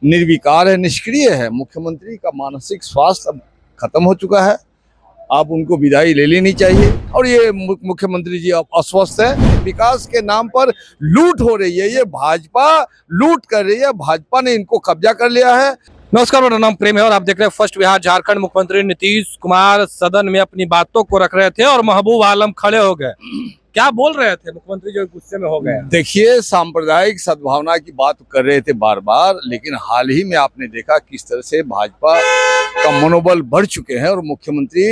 निर्विकार है, निष्क्रिय है। मुख्यमंत्री का मानसिक स्वास्थ्य अब खत्म हो चुका है। आप उनको विदाई ले लेनी चाहिए। और ये मुख्यमंत्री जी अब अस्वस्थ है। विकास के नाम पर लूट हो रही है, ये भाजपा लूट कर रही है। भाजपा ने इनको कब्जा कर लिया है। नमस्कार, मेरा नाम प्रेम है और आप देख रहे हैं फर्स्ट बिहार झारखंड। मुख्यमंत्री नीतीश कुमार सदन में अपनी बातों को रख रहे थे और महबूब आलम खड़े हो गए। क्या बोल रहे थे मुख्यमंत्री जो गुस्से में हो गए? देखिए, सांप्रदायिक सद्भावना की बात कर रहे थे बार बार, लेकिन हाल ही में आपने देखा किस तरह से भाजपा का मनोबल बढ़ चुके हैं और मुख्यमंत्री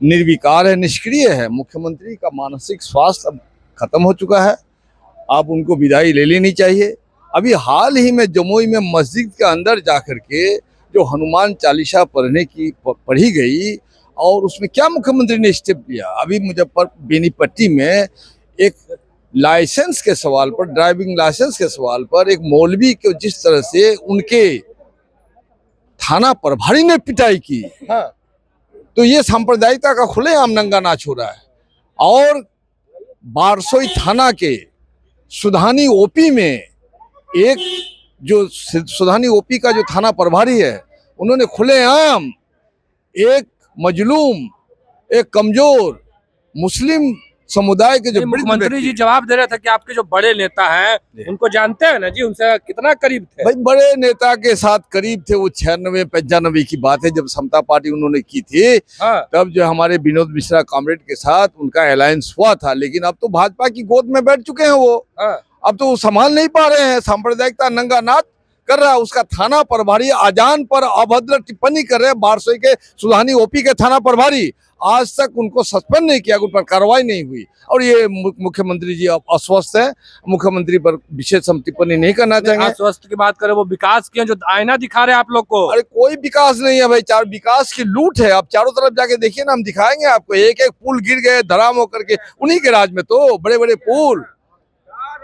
निर्विकार है, निष्क्रिय है। मुख्यमंत्री का मानसिक स्वास्थ्य अब खत्म हो चुका है। आप उनको विदाई ले लेनी चाहिए। अभी हाल ही में जमुई में मस्जिद के अंदर जाकर के जो हनुमान चालीसा पढ़ी गई और उसमें क्या मुख्यमंत्री ने स्टेप लिया। अभी मुजफ्फरपुर बेनीपट्टी में एक लाइसेंस के सवाल पर, ड्राइविंग लाइसेंस के सवाल पर एक मौलवी को जिस तरह से उनके थाना प्रभारी ने पिटाई की, हाँ। तो ये सांप्रदायिकता का खुलेआम नंगा नाच हो रहा है। और बारसोई थाना के सुधानी ओपी में एक जो सुधानी ओपी का जो थाना प्रभारी है, उन्होंने खुलेआम एक मजलूम, एक कमजोर मुस्लिम समुदाय के जो मुख्यमंत्री जी जवाब दे रहे थे कि आपके जो बड़े नेता हैं उनको जानते हैं ना जी, उनसे कितना करीब थे। भाई, बड़े नेता के साथ करीब थे वो 96-95 की बात है, जब समता पार्टी उन्होंने की थी। हाँ। तब जो हमारे विनोद मिश्रा कॉमरेड के साथ उनका अलायंस हुआ था, लेकिन अब तो भाजपा की गोद में बैठ चुके हैं वो। हाँ। अब तो वो संभाल नहीं पा रहे हैं। सांप्रदायिकता नंगा नाच कर रहा है। उसका थाना प्रभारी अजान पर अभद्र टिप्पणी कर रहे हैं। बारसोई के सुधानी ओपी के थाना प्रभारी, आज तक उनको सस्पेंड नहीं किया, उन पर कार्रवाई नहीं हुई। और ये मुख्यमंत्री जी अब अस्वस्थ है। मुख्यमंत्री पर विशेष हम टिप्पणी नहीं करना चाहेंगे। अस्वस्थ की बात करें, वो विकास की जो आईना दिखा रहे हैं आप लोग को। अरे कोई विकास नहीं है भाई, विकास की लूट है। आप चारों तरफ जाके देखिए ना, हम दिखाएंगे आपको। एक एक पुल गिर गए धड़ाम होकर के। उन्हीं के राज में तो बड़े बड़े पुल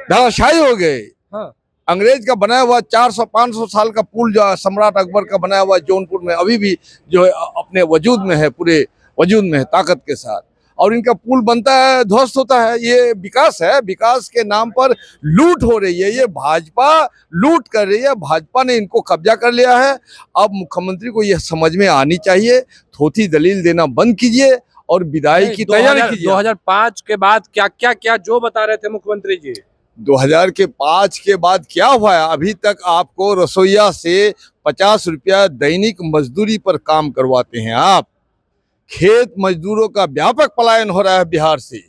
धराशायी हो गए। हाँ। अंग्रेज का बनाया हुआ 400-500 साल का पुल जो सम्राट अकबर का बनाया हुआ जौनपुर में अभी भी जो है अपने वजूद में है, पूरे वजूद में है ताकत के साथ। और इनका पुल बनता है, ध्वस्त होता है। ये विकास है। विकास के नाम पर लूट हो रही है, ये भाजपा लूट कर रही है। भाजपा ने इनको कब्जा कर लिया है। अब मुख्यमंत्री को यह समझ में आनी चाहिए, थोथी दलील देना बंद कीजिए और विदाई की तैयारी कीजिए। 2005 के बाद क्या क्या क्या जो बता रहे थे मुख्यमंत्री जी, 2005 के बाद क्या हुआ है? अभी तक आपको रसोईया से 50 रुपया दैनिक मजदूरी पर काम करवाते हैं आप। खेत मजदूरों का व्यापक पलायन हो रहा है बिहार से,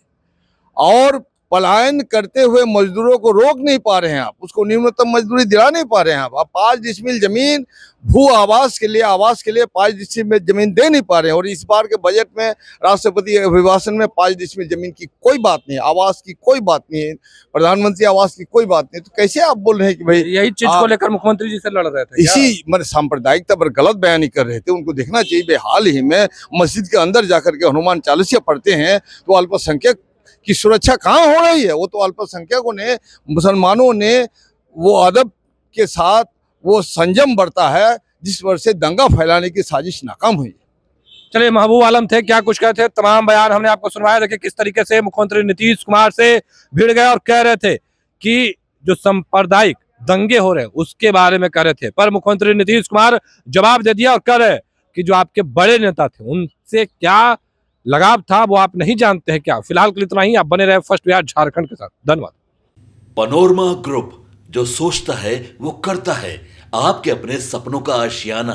और पलायन करते हुए मजदूरों को रोक नहीं पा रहे हैं आप। उसको न्यूनतम मजदूरी दिला नहीं पा रहे हैं आप। 5 डिसमिल जमीन भू आवास के लिए 5 डिसमिल जमीन दे नहीं पा रहे हैं। और इस बार के बजट में राष्ट्रपति अभिभाषण में 5 डिसमिल जमीन की कोई बात नहीं है, आवास की कोई बात नहीं है, प्रधानमंत्री आवास की कोई बात नहीं। तो कैसे आप बोल रहे हैं कि भाई यही चीज को लेकर मुख्यमंत्री जी से लड़ रहे थे? इसी मतलब सांप्रदायिकता पर गलत बयानी कर रहे थे। उनको देखना चाहिए। भाई, हाल ही में मस्जिद के अंदर जाकर के हनुमान चालीसा पढ़ते हैं तो अल्पसंख्यक की सुरक्षा कहाँ हो रही है? वो तो अल्पसंख्यकों ने, मुसलमानों ने वो अदब के साथ वो संयम बरता है जिस वजह से दंगा फैलाने की साजिश नाकाम हुई। चलिए, महबूब आलम थे, क्या कुछ कहते थे। तमाम बयान हमने आपको सुनवाया। देखिए किस तरीके से मुख्यमंत्री नीतीश कुमार से भिड़ गए और कह रहे थे कि जो सांप्रदायिक दंगे हो रहे हैं उसके बारे में कह रहे थे, पर मुख्यमंत्री नीतीश कुमार जवाब दे दिया और कह रहे कि जो आपके बड़े नेता थे उनसे क्या लगाव था वो आप नहीं जानते हैं क्या। फिलहाल के लिए इतना ही। आप बने रहे फर्स्ट बिहार झारखंड के साथ। धन्यवाद। पनोरमा ग्रुप, जो सोचता है वो करता है। आपके अपने सपनों का आशियाना।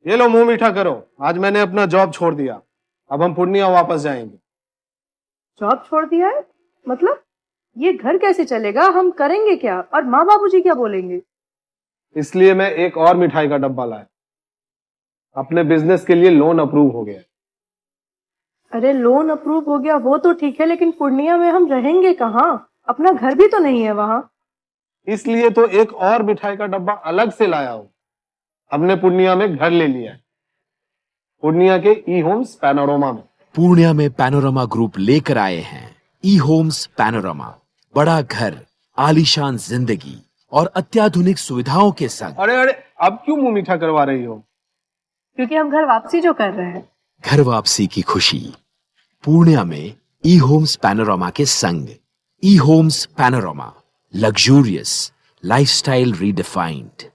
ये लो, मुंह मीठा करो। आज मैंने अपना जॉब छोड़ दिया। अब हम पूर्णिया वापस जाएंगे। जॉब छोड़ दिया है? मतलब ये घर कैसे चलेगा? हम करेंगे क्या? और माँ बाबूजी क्या बोलेंगे? इसलिए मैं एक और मिठाई का डब्बा लाया। अपने बिजनेस के लिए लोन अप्रूव हो गया। अरे लोन अप्रूव हो गया वो तो ठीक है, लेकिन पूर्णिया में हम रहेंगे कहाँ? अपना घर भी तो नहीं है वहाँ। इसलिए तो एक और मिठाई का डब्बा अलग से लाया हूँ। हमने पूर्णिया में घर ले लिया है, पूर्णिया के ई होम्स पैनोरमा में। पूर्णिया में पैनोरमा ग्रुप लेकर आए हैं ई होम्स पैनोरमा। बड़ा घर, आलीशान जिंदगी और अत्याधुनिक सुविधाओं के संग। अरे अब क्यों मुंह मीठा करवा रही हो? क्योंकि हम घर वापसी जो कर रहे हैं। घर वापसी की खुशी पूर्णिया में ई होम्स पैनोरमा के संग। ई homes panorama, Luxurious, lifestyle redefined.